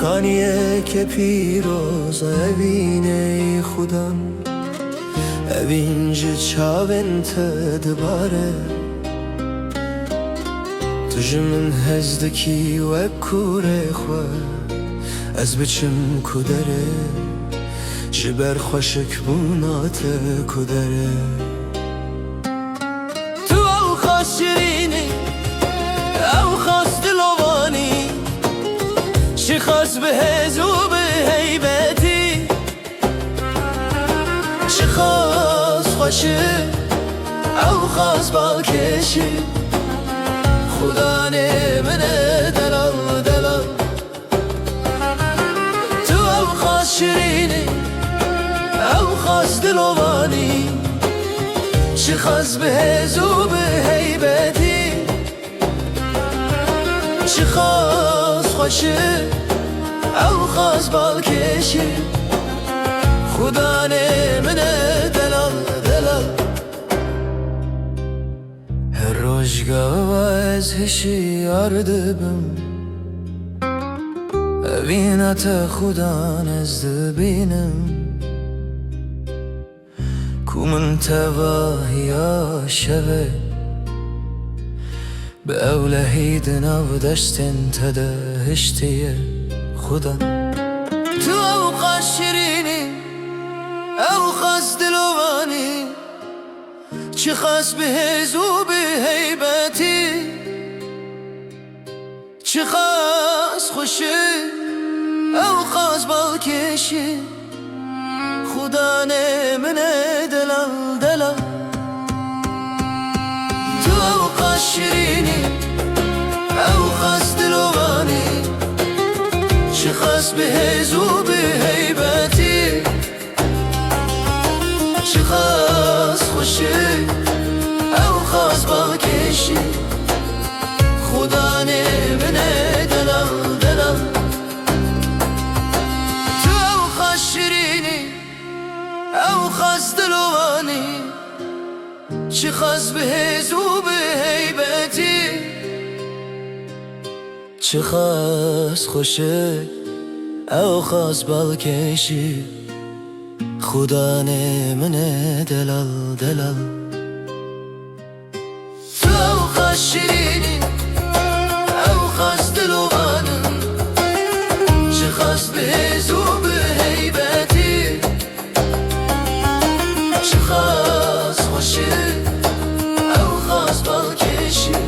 کانیه که پیروز اوینه خودم اوینج چاوین تدباره تجمن هزدکی و کوره خواه از بچم کدره جبر خوشک بونات کدره تو او خواست شیرینی او خواست دلوانی چی خواست به هزو به هیبتی چی خواست خوشه او خواست بالکشی خدا نمنه دلال دلال تو او خواست شیرینی او خواست دلوانی چی خواست به هزو به هیبتی چی خواست خوشه او خواست بالکشی خدا نمنه دلال دلال هر روزگاه از هشیار دبم اوینات خدا نزد بینم کومن تواهیا شوه به اولهیدنا و دشتن تدهشتی خدا تو او خواست شیرینی او خواست دلوانی چی خواست به هزو به هیبتی چی خواست خوشه او خواست بالکشی خدا نمنه دلال دلال تو او خواست شیرینی او خواست دلوانی چی خواست به هزو به هیبتی چی خواست خوشه او خواست بالکشی خدا نمنه دلال دلال تو او خواست شیرینی او خواست دلوانی چی خواست به هزو به هیبتی چی خواست خوشه او خواست بالکشی خدا نمنه دلال دلال تو او خواست شیرینی او خواست دلوانی چی خواست به هزو به هیبتی چی خواست خوشه او خواست بالکشی